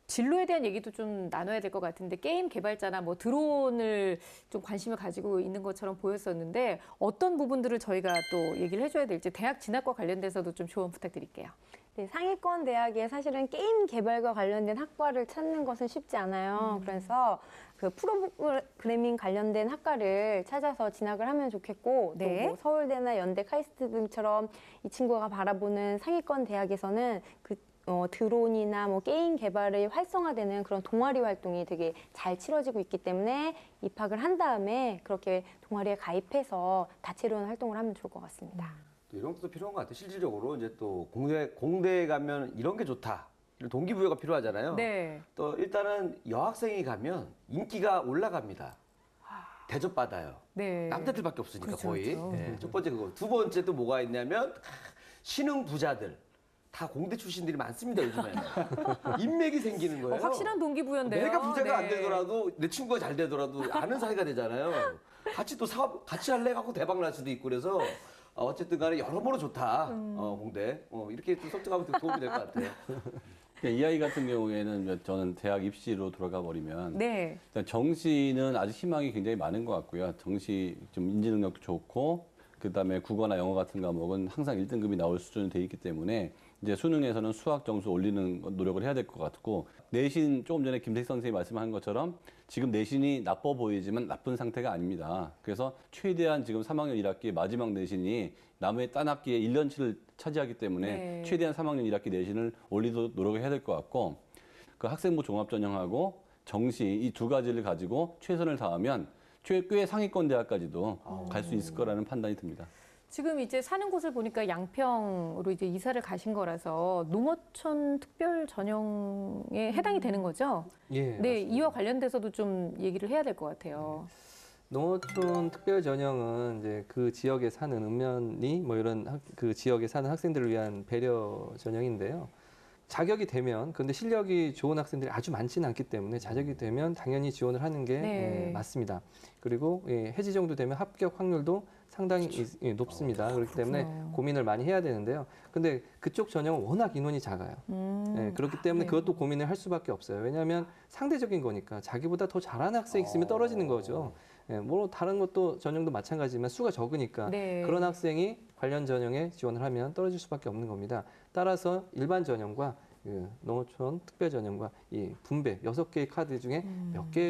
진로에 대한 얘기도 좀 나눠야 될 것 같은데 게임 개발자나 뭐 드론을 좀 관심을 가지고 있는 것처럼 보였었는데 어떤 부분들을 저희가 또 얘기를 해줘야 될지 대학 진학과 관련돼서도 좀 조언 부탁드릴게요. 네, 상위권 대학에 사실은 게임 개발과 관련된 학과를 찾는 것은 쉽지 않아요. 그래서 그 프로그래밍 관련된 학과를 찾아서 진학을 하면 좋겠고 네. 또 뭐 서울대나 연대, 카이스트 등처럼 이 친구가 바라보는 상위권 대학에서는 드론이나 뭐 게임 개발이 활성화되는 그런 동아리 활동이 되게 잘 치러지고 있기 때문에 입학을 한 다음에 그렇게 동아리에 가입해서 다채로운 활동을 하면 좋을 것 같습니다. 또 이런 것도 필요한 것 같아요. 실질적으로 이제 또 공대에 가면 이런 게 좋다. 이런 동기부여가 필요하잖아요. 네. 또 일단은 여학생이 가면 인기가 올라갑니다. 대접받아요. 네. 남자들밖에 없으니까 그렇죠, 거의. 그렇죠. 네, 첫 번째 그거. 두 번째 또 뭐가 있냐면 신흥 부자들. 다 공대 출신들이 많습니다, 요즘에는. 인맥이 생기는 거예요. 확실한 동기부여인데요. 내가 부자가 안 네. 되더라도 내 친구가 잘 되더라도 아는 사이가 되잖아요. 같이 또 사업 같이 할래 갖고 대박 날 수도 있고 그래서 어쨌든 간에 여러모로 좋다. 공대. 이렇게 좀 설득하면 도움이 될 것 같아요. 이 아이 같은 경우에는 저는 대학 입시로 돌아가 버리면 네. 일단 정시는 아직 희망이 굉장히 많은 것 같고요. 정시 좀 인지 능력도 좋고 그다음에 국어나 영어 같은 과목은 항상 1등급이 나올 수준이 돼 있기 때문에 이제 수능에서는 수학 점수 올리는 노력을 해야 될 것 같고 내신 조금 전에 김택 선생님이 말씀한 것처럼 지금 내신이 나빠 보이지만 나쁜 상태가 아닙니다. 그래서 최대한 지금 3학년 1학기 마지막 내신이 남의 딴 학기에 1년치를 차지하기 때문에 네. 최대한 3학년 1학기 내신을 올리도록 노력을 해야 될 것 같고 그 학생부 종합전형하고 정시 이 두 가지를 가지고 최선을 다하면 꽤 상위권 대학까지도 갈 수 있을 거라는 판단이 듭니다. 지금 이제 사는 곳을 보니까 양평으로 이제 이사를 가신 거라서 농어촌 특별 전형에 해당이 되는 거죠? 예, 네, 맞습니다. 이와 관련돼서도 좀 얘기를 해야 될 것 같아요. 농어촌 특별 전형은 이제 그 지역에 사는 읍면이 뭐 이런 그 지역에 사는 학생들을 위한 배려 전형인데요. 자격이 되면 근데 실력이 좋은 학생들이 아주 많지는 않기 때문에 자격이 되면 당연히 지원을 하는 게 네. 맞습니다. 그리고 해지 정도 되면 합격 확률도 상당히 높습니다. 그렇기 때문에 그렇구나. 고민을 많이 해야 되는데요. 근데 그쪽 전형은 워낙 인원이 작아요. 그렇기 때문에 네. 그것도 고민을 할 수밖에 없어요. 왜냐하면 상대적인 거니까 자기보다 더 잘하는 학생이 있으면 떨어지는 거죠. 뭐 다른 것도 전형도 마찬가지지만 수가 적으니까 네. 그런 학생이 관련 전형에 지원을 하면 떨어질 수밖에 없는 겁니다. 따라서 일반 전형과 그 농어촌 특별전형과 이 분배 6개의 카드 중에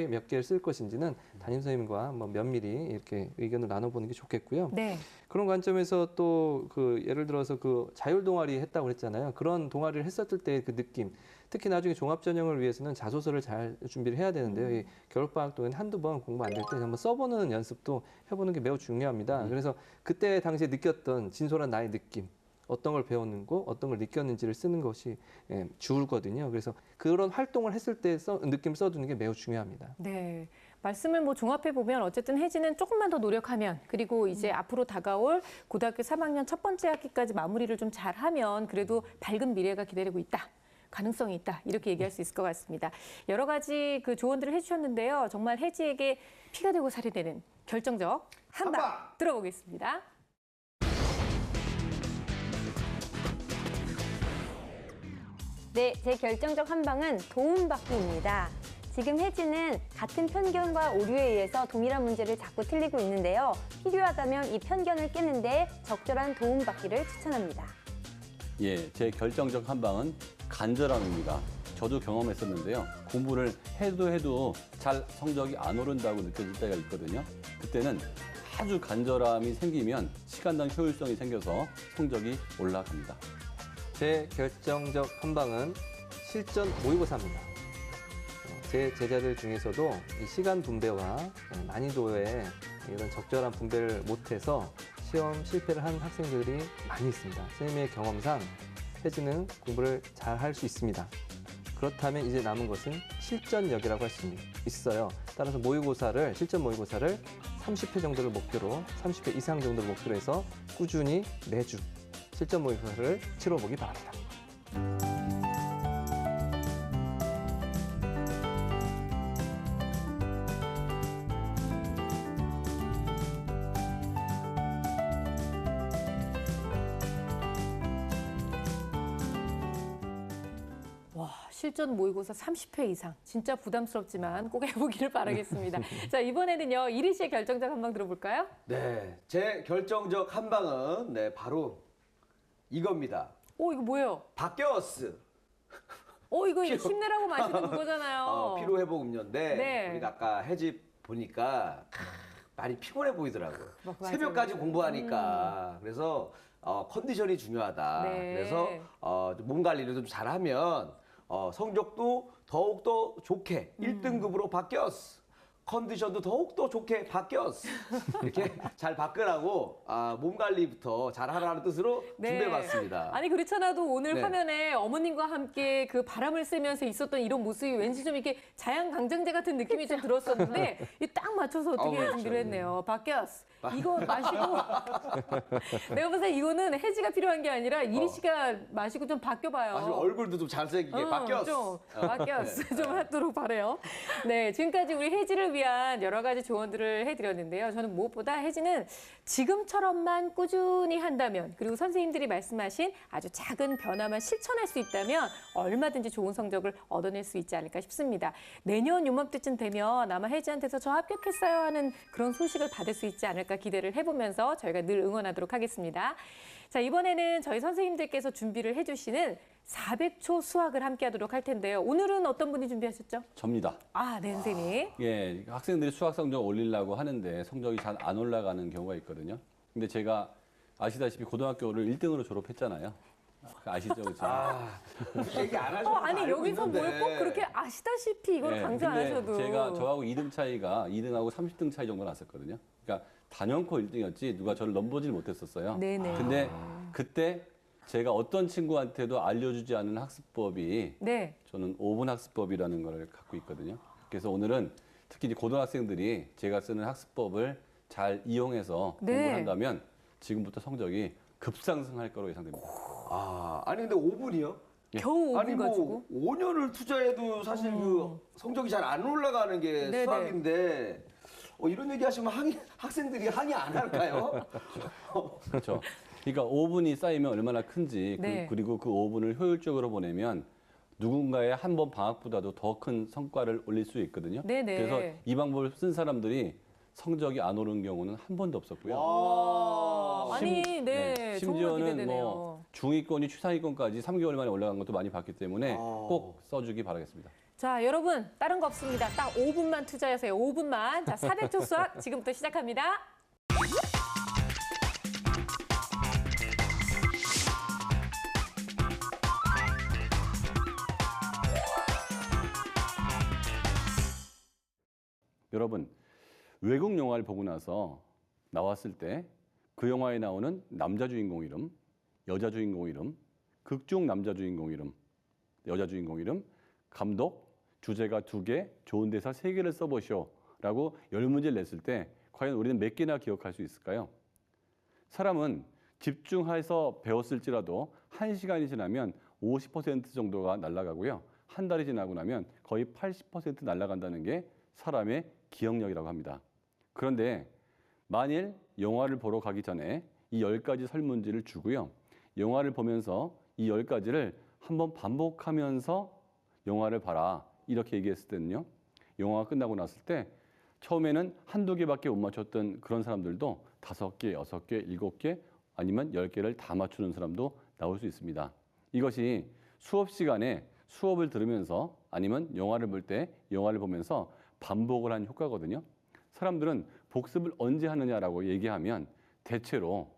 몇 개를 쓸 것인지는 담임 선생님과 뭐 면밀히 이렇게 의견을 나눠보는 게 좋겠고요. 네. 그런 관점에서 또 그 예를 들어서 그 자율 동아리 했다고 그랬잖아요. 그런 동아리를 했었을 때 그 느낌, 특히 나중에 종합 전형을 위해서는 자소서를 잘 준비를 해야 되는데요. 이 겨울방학 동안 한두 번 공부 안 될 때 한번 써보는 연습도 해보는 게 매우 중요합니다. 그래서 그때 당시에 느꼈던 진솔한 나의 느낌, 어떤 걸 배웠는고 어떤 걸 느꼈는지를 쓰는 것이 주거든요. 그래서 그런 활동을 했을 때 느낌을 써두는 게 매우 중요합니다. 네. 말씀을 뭐 종합해 보면 어쨌든 혜진은 조금만 더 노력하면 그리고 이제 앞으로 다가올 고등학교 3학년 첫 번째 학기까지 마무리를 좀 잘하면 그래도 밝은 미래가 기다리고 있다. 가능성이 있다. 이렇게 얘기할 수 있을 것 같습니다. 여러 가지 그 조언들을 해주셨는데요. 정말 혜지에게 피가 되고 살이 되는 결정적 한방 들어보겠습니다. 네, 제 결정적 한방은 도움받기입니다. 지금 혜진은 같은 편견과 오류에 의해서 동일한 문제를 자꾸 틀리고 있는데요. 필요하다면 이 편견을 깨는데 적절한 도움받기를 추천합니다. 예, 제 결정적 한방은 간절함입니다. 저도 경험했었는데요. 공부를 해도 잘 성적이 안 오른다고 느껴질 때가 있거든요. 그때는 아주 간절함이 생기면 시간당 효율성이 생겨서 성적이 올라갑니다. 제 결정적 한방은 실전 모의고사입니다. 제 제자들 중에서도 이 시간 분배와 난이도의 이런 적절한 분배를 못해서 시험 실패를 한 학생들이 많이 있습니다. 선생님의 경험상 혜진은 공부를 잘 할 수 있습니다. 그렇다면 이제 남은 것은 실전력이라고 할 수 있어요. 따라서 실전 모의고사를 30회 정도를 목표로, 30회 이상 정도를 목표로 해서 꾸준히 매주 실전 모의고사를 치러보기 바랍니다. 와, 실전 모의고사 30회 이상. 진짜 부담스럽지만 꼭 해보기를 바라겠습니다. 자, 이번에는요, 이리 씨의 결정적 한방 들어볼까요? 네, 제 결정적 한방은 네, 바로 이겁니다. 오, 이거 뭐예요? 바뀌었스. 이거 힘내라고 마시는 그거잖아요. 피로 회복 음료인데 네. 우리가 아까 혜지 보니까 많이 피곤해 보이더라고요. 맞아요. 새벽까지 공부하니까. 그래서 컨디션이 중요하다. 네. 그래서 몸 관리를 좀 잘하면 성적도 더욱더 좋게 1등급으로 바뀌었어. 컨디션도 더욱더 좋게 바뀌었어. 이렇게 잘 바꾸라고 몸 관리부터 잘하라는 뜻으로 네. 준비해봤습니다. 아니 그렇잖아도 오늘 네. 화면에 어머님과 함께 그 바람을 쐬면서 있었던 이런 모습이 왠지 좀 이렇게 자양강장제 같은 느낌이 좀 들었었는데 이 딱 맞춰서 어떻게 그렇죠. 준비를 했네요. 바뀌었어. 이거 마시고 내가 봤을 때 이거는 혜지가 필요한 게 아니라 이리 씨가 마시고 좀 바뀌어봐요. 얼굴도 좀 잘생기게 바뀌었어. 좀 바뀌었어. 좀 하도록 바래요. 네, 지금까지 우리 혜지를 위한 여러 가지 조언들을 해드렸는데요. 저는 무엇보다 혜지는 지금처럼만 꾸준히 한다면 그리고 선생님들이 말씀하신 아주 작은 변화만 실천할 수 있다면 얼마든지 좋은 성적을 얻어낼 수 있지 않을까 싶습니다. 내년 요맘때쯤 되면 아마 혜지한테서 저 합격했어요 하는 그런 소식을 받을 수 있지 않을까 기대를 해보면서 저희가 늘 응원하도록 하겠습니다. 자, 이번에는 저희 선생님들께서 준비를 해주시는 400초 수학을 함께 하도록 할 텐데요. 오늘은 어떤 분이 준비하셨죠? 접니다. 네, 선생님. 예, 학생들이 수학 성적 올리려고 하는데 성적이 잘 안 올라가는 경우가 있거든요. 근데 제가 아시다시피 고등학교를 1등으로 졸업했잖아요. 아시죠? 그렇죠? 얘기 안 하셔도 아니 알고 여기서 있는데. 뭘 꼭 그렇게 아시다시피 이걸 네, 강조 안 근데 하셔도. 제가 저하고 2등 차이가 2등하고 30등 차이 정도 났었거든요. 그러니까 단연코 1등이었지 누가 저를 넘보질 못했었어요. 네네. 근데 그때 제가 어떤 친구한테도 알려주지 않은 학습법이 네. 저는 5분 학습법이라는 걸 갖고 있거든요. 그래서 오늘은 특히 이제 고등학생들이 제가 쓰는 학습법을 잘 이용해서 네. 공부를 한다면 지금부터 성적이 급상승할 거로 예상됩니다. 아니 근데 5분이요? 겨우 5분 아니 뭐 가지고. 5년을 투자해도 사실 그 성적이 잘 안 올라가는 게 네네. 수학인데 이런 얘기 하시면 학생들이 항의 안 할까요? 그렇죠. 그러니까 5분이 쌓이면 얼마나 큰지 네. 그리고 그 5분을 효율적으로 보내면 누군가의 한 번 방학보다도 더 큰 성과를 올릴 수 있거든요. 네네. 그래서 이 방법을 쓴 사람들이 성적이 안 오른 경우는 한 번도 없었고요. 아니, 네. 정말 심지어는 기대되네요. 뭐 중위권이 최상위권까지 3개월 만에 올라간 것도 많이 봤기 때문에 꼭 써주기 바라겠습니다. 자, 여러분 다른 거 없습니다. 딱 5분만 투자하세요. 5분만. 자, 400초 수학 지금부터 시작합니다. 여러분, 외국 영화를 보고 나서 나왔을 때 그 영화에 나오는 남자 주인공 이름, 여자 주인공 이름, 극중 남자 주인공 이름, 여자 주인공 이름, 감독, 주제가 2개, 좋은 대사 3개를 써보시오라고 10문제를 냈을 때 과연 우리는 몇 개나 기억할 수 있을까요? 사람은 집중해서 배웠을지라도 1시간이 지나면 50% 정도가 날아가고요. 한 달이 지나고 나면 거의 80% 날아간다는 게 사람의 기억력이라고 합니다. 그런데 만일 영화를 보러 가기 전에 이 10가지 설문지를 주고요. 영화를 보면서 이 10가지를 한번 반복하면서 영화를 봐라. 이렇게 얘기했을 때는요. 영화가 끝나고 났을 때 처음에는 한두 개밖에 못 맞췄던 그런 사람들도 5개, 6개, 7개 아니면 10개를 다 맞추는 사람도 나올 수 있습니다. 이것이 수업 시간에 수업을 들으면서 아니면 영화를 볼 때 영화를 보면서 반복을 한 효과거든요. 사람들은 복습을 언제 하느냐라고 얘기하면 대체로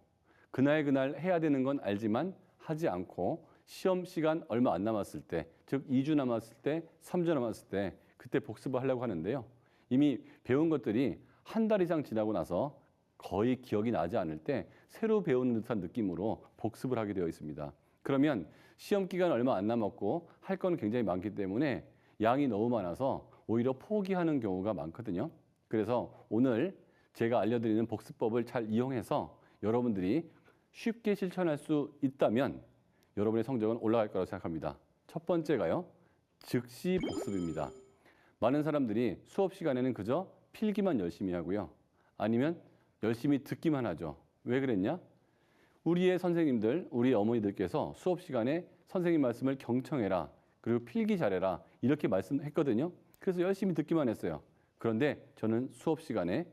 그날 해야 되는 건 알지만 하지 않고 시험 시간 얼마 안 남았을 때, 즉 2주 남았을 때, 3주 남았을 때 그때 복습을 하려고 하는데요. 이미 배운 것들이 한 달 이상 지나고 나서 거의 기억이 나지 않을 때 새로 배우는 듯한 느낌으로 복습을 하게 되어 있습니다. 그러면 시험 기간 얼마 안 남았고 할 건 굉장히 많기 때문에 양이 너무 많아서 오히려 포기하는 경우가 많거든요. 그래서 오늘 제가 알려드리는 복습법을 잘 이용해서 여러분들이 쉽게 실천할 수 있다면 여러분의 성적은 올라갈 거라고 생각합니다. 첫 번째가요. 즉시 복습입니다. 많은 사람들이 수업 시간에는 그저 필기만 열심히 하고요. 아니면 열심히 듣기만 하죠. 왜 그랬냐? 우리의 선생님들, 우리의 어머니들께서 수업 시간에 선생님 말씀을 경청해라. 그리고 필기 잘해라. 이렇게 말씀했거든요. 그래서 열심히 듣기만 했어요. 그런데 저는 수업 시간에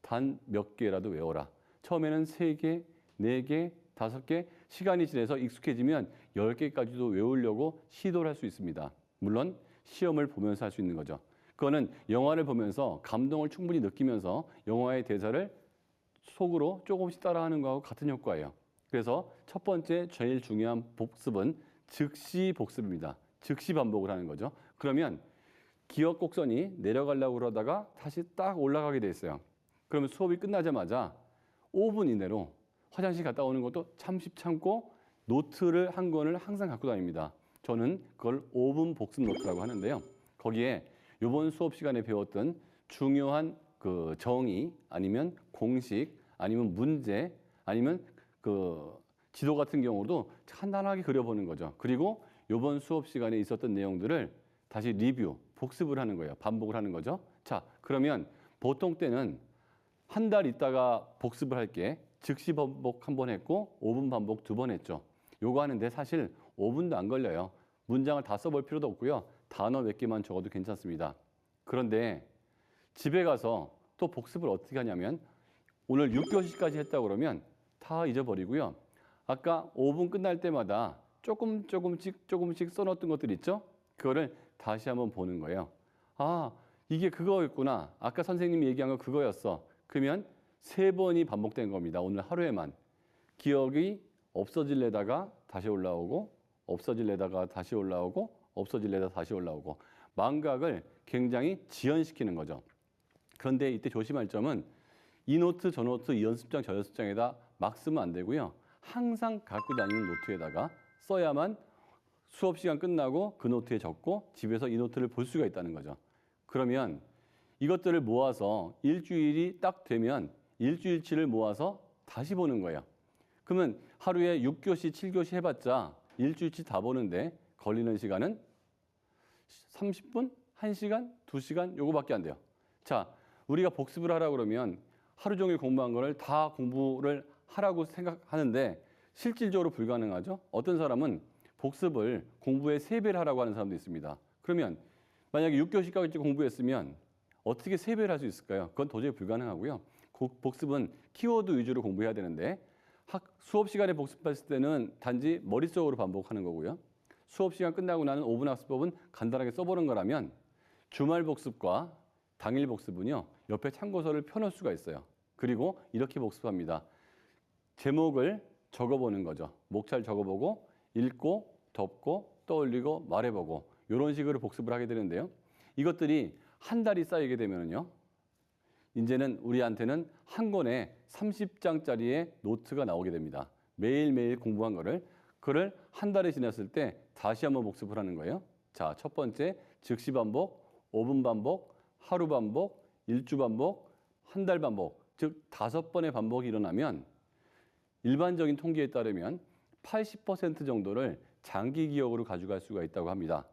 단 몇 개라도 외워라. 처음에는 3개, 4개, 5개, 시간이 지나서 익숙해지면 10개까지도 외우려고 시도를 할 수 있습니다. 물론 시험을 보면서 할 수 있는 거죠. 그거는 영화를 보면서 감동을 충분히 느끼면서 영화의 대사를 속으로 조금씩 따라하는 거하고 같은 효과예요. 그래서 첫 번째 제일 중요한 복습은 즉시 복습입니다. 즉시 반복을 하는 거죠. 그러면 기억 곡선이 내려가려고 그러다가 다시 딱 올라가게 돼 있어요. 그러면 수업이 끝나자마자 5분 이내로 화장실 갔다 오는 것도 참고 노트를 한 권을 항상 갖고 다닙니다. 저는 그걸 5분 복습 노트라고 하는데요. 거기에 이번 수업 시간에 배웠던 중요한 그 정의 아니면 공식 아니면 문제 아니면 그 지도 같은 경우도 간단하게 그려보는 거죠. 그리고 이번 수업 시간에 있었던 내용들을 다시 리뷰, 복습을 하는 거예요. 반복을 하는 거죠. 자, 그러면 보통 때는 한 달 있다가 복습을 할게 즉시 반복 한 번 했고 5분 반복 2번 했죠. 요거 하는데 사실 5분도 안 걸려요. 문장을 다 써볼 필요도 없고요. 단어 몇 개만 적어도 괜찮습니다. 그런데 집에 가서 또 복습을 어떻게 하냐면 오늘 6교시까지 했다 그러면 다 잊어버리고요. 아까 5분 끝날 때마다 조금씩 써놓았던 것들 있죠? 그거를 다시 한번 보는 거예요. 아, 이게 그거였구나. 아까 선생님이 얘기한 거 그거였어. 그러면 3번이 반복된 겁니다. 오늘 하루에만. 기억이 없어질래다가 다시 올라오고 없어질래다가 다시 올라오고 없어질래다가 다시 올라오고 망각을 굉장히 지연시키는 거죠. 그런데 이때 조심할 점은 이 노트, 저 노트, 이 연습장, 저 연습장에다 막 쓰면 안 되고요. 항상 갖고 다니는 노트에다가 써야만 수업 시간 끝나고 그 노트에 적고 집에서 이 노트를 볼 수가 있다는 거죠. 그러면 이것들을 모아서 일주일이 딱 되면 일주일치를 모아서 다시 보는 거예요. 그러면 하루에 6교시, 7교시 해봤자 일주일치 다 보는데 걸리는 시간은 30분, 1시간, 2시간 요거밖에 안 돼요. 자, 우리가 복습을 하라고 그러면 하루 종일 공부한 거를 다 공부를 하라고 생각하는데 실질적으로 불가능하죠. 어떤 사람은 복습을 공부의 3배를 하라고 하는 사람도 있습니다. 그러면 만약에 6교시까지 공부했으면 어떻게 3배를 할 수 있을까요? 그건 도저히 불가능하고요. 복습은 키워드 위주로 공부해야 되는데 수업 시간에 복습했을 때는 단지 머릿속으로 반복하는 거고요. 수업 시간 끝나고 나는 5분 학습법은 간단하게 써보는 거라면 주말 복습과 당일 복습은요. 옆에 참고서를 펴놓을 수가 있어요. 그리고 이렇게 복습합니다. 제목을 적어보는 거죠. 목차를 적어보고 읽고 덮고 떠올리고 말해보고 이런 식으로 복습을 하게 되는데요. 이것들이 한 달이 쌓이게 되면요. 이제는 우리한테는 한 권에 30장짜리의 노트가 나오게 됩니다. 매일매일 공부한 거를 그걸 한 달이 지났을 때 다시 한번 복습을 하는 거예요. 자, 첫 번째 즉시 반복, 5분 반복, 하루 반복, 일주 반복, 한 달 반복, 즉 5번의 반복이 일어나면 일반적인 통계에 따르면 80% 정도를 장기 기억으로 가져갈 수가 있다고 합니다.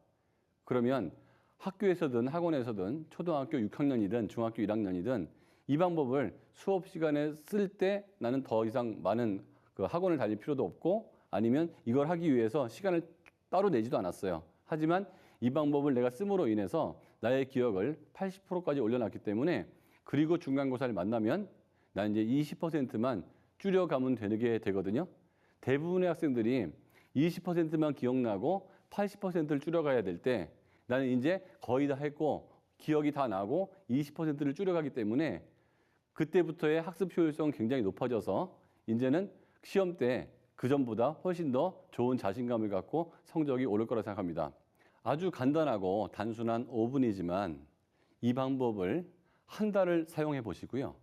그러면 학교에서든 학원에서든 초등학교 6학년이든 중학교 1학년이든 이 방법을 수업 시간에 쓸 때 나는 더 이상 많은 그 학원을 다닐 필요도 없고 아니면 이걸 하기 위해서 시간을 따로 내지도 않았어요. 하지만 이 방법을 내가 씀으로 인해서 나의 기억을 80%까지 올려놨기 때문에 그리고 중간고사를 만나면 난 이제 20%만 줄여가면 되게 되거든요. 대부분의 학생들이 20%만 기억나고 80%를 줄여가야 될 때 나는 이제 거의 다 했고 기억이 다 나고 20%를 줄여가기 때문에 그때부터의 학습 효율성은 굉장히 높아져서 이제는 시험 때 그전보다 훨씬 더 좋은 자신감을 갖고 성적이 오를 거라 생각합니다. 아주 간단하고 단순한 5분이지만 이 방법을 한 달을 사용해 보시고요.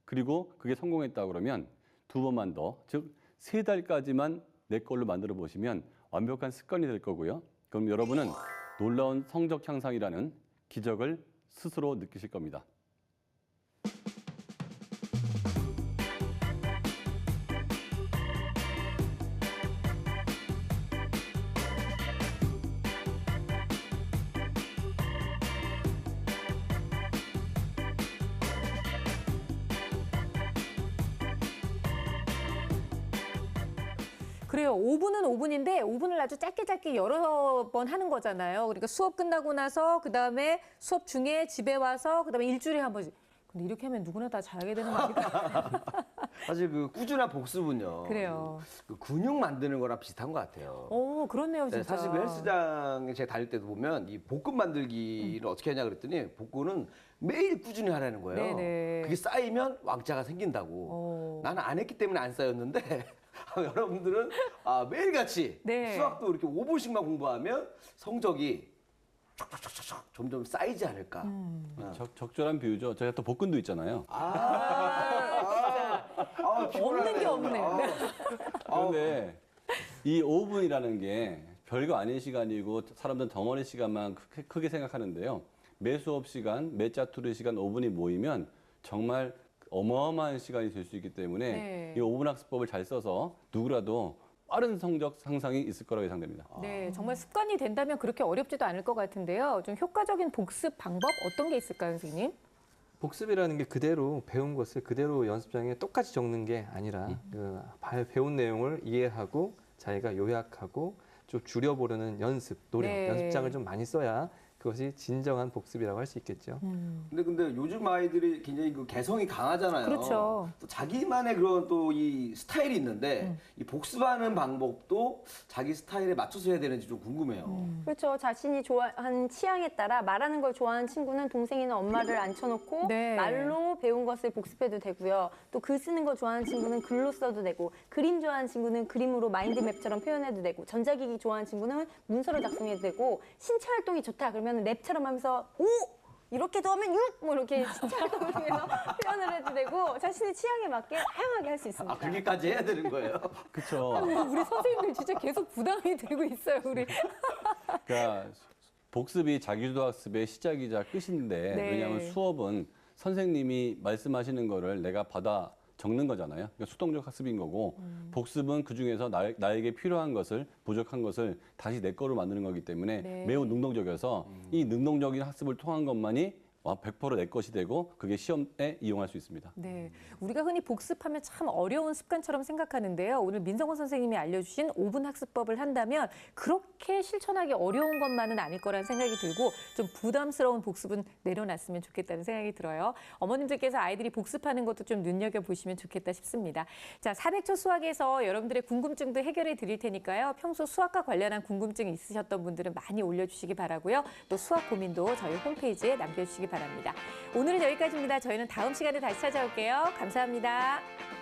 그리고 그게 성공했다 그러면 2번만 더, 즉 3달까지만 내 걸로 만들어 보시면 완벽한 습관이 될 거고요. 그럼 여러분은 놀라운 성적 향상이라는 기적을 스스로 느끼실 겁니다. 그래요. 5분은 5분인데 5분을 아주 짧게 여러 번 하는 거잖아요. 그러니까 수업 끝나고 나서 그다음에 수업 중에 집에 와서 그다음에 일주일에 한 번씩. 근데 이렇게 하면 누구나 다 잘하게 되는 거 아닐까? 사실 그 꾸준한 복습은요. 그래요. 그 근육 만드는 거랑 비슷한 것 같아요. 오, 그렇네요, 진짜. 네, 사실 그 헬스장에 제가 다닐 때도 보면 이 복근 만들기를 어떻게 하냐 그랬더니 복근은 매일 꾸준히 하라는 거예요. 네네. 그게 쌓이면 왕자가 생긴다고. 나는 안 했기 때문에 안 쌓였는데 여러분들은 매일같이 네. 수학도 이렇게 5분씩만 공부하면 성적이 쫙쫙쫙쫙 점점 쌓이지 않을까. 적절한 비유죠. 제가 또 복근도 있잖아요. 없는 게 없네요. 네. 그런데 이 5분이라는 게 별거 아닌 시간이고 사람들은 덩어리 시간만 크게 생각하는데요. 매 수업 시간, 매 짜투리 시간 5분이 모이면 정말 어마어마한 시간이 될 수 있기 때문에 네. 이 5분 학습법을 잘 써서 누구라도 빠른 성적 향상이 있을 거라고 예상됩니다. 네, 정말 습관이 된다면 그렇게 어렵지도 않을 것 같은데요. 좀 효과적인 복습 방법 어떤 게 있을까요, 선생님? 복습이라는 게 그대로 배운 것을 그대로 연습장에 똑같이 적는 게 아니라 그 배운 내용을 이해하고 자기가 요약하고 좀 줄여보려는 연습, 노력, 네. 연습장을 좀 많이 써야 그것이 진정한 복습이라고 할 수 있겠죠. 근데 요즘 아이들이 굉장히 그 개성이 강하잖아요. 그렇죠. 또 자기만의 그런 또 이 스타일이 있는데 이 복습하는 방법도 자기 스타일에 맞춰서 해야 되는지 좀 궁금해요. 그렇죠. 자신이 좋아하는 취향에 따라 말하는 걸 좋아하는 친구는 동생이나 엄마를 앉혀놓고 네. 말로 배운 것을 복습해도 되고요. 또 글 쓰는 거 좋아하는 친구는 글로 써도 되고 그림 좋아하는 친구는 그림으로 마인드맵처럼 표현해도 되고 전자기기 좋아하는 친구는 문서로 작성해도 되고 신체 활동이 좋다 그러면 랩처럼 하면서 오! 이렇게도 하면 6! 뭐 이렇게 신체 활동을 통해서 표현을 해도 되고 자신의 취향에 맞게 다양하게 할 수 있습니다. 그렇게까지 해야 되는 거예요? 그렇죠. 우리 선생님들 진짜 계속 부담이 되고 있어요, 우리. 그러니까 복습이 자기주도 학습의 시작이자 끝인데 네. 왜냐하면 수업은 선생님이 말씀하시는 거를 내가 받아 적는 거잖아요. 그러니까 수동적 학습인 거고 복습은 그중에서 나에게 필요한 것을 부족한 것을 다시 내 거로 만드는 거기 때문에 네. 매우 능동적이어서 이 능동적인 학습을 통한 것만이 100%내 것이 되고 그게 시험에 이용할 수 있습니다. 네, 우리가 흔히 복습하면 참 어려운 습관처럼 생각하는데요. 오늘 민성원 선생님이 알려주신 5분 학습법을 한다면 그렇게 실천하기 어려운 것만은 아닐 거라는 생각이 들고 좀 부담스러운 복습은 내려놨으면 좋겠다는 생각이 들어요. 어머님들께서 아이들이 복습하는 것도 좀 눈여겨보시면 좋겠다 싶습니다. 자, 400초 수학에서 여러분들의 궁금증도 해결해 드릴 테니까요. 평소 수학과 관련한 궁금증이 있으셨던 분들은 많이 올려주시기 바라고요. 또 수학 고민도 저희 홈페이지에 남겨주시기 바랍니다. 오늘은 여기까지입니다. 저희는 다음 시간에 다시 찾아올게요. 감사합니다.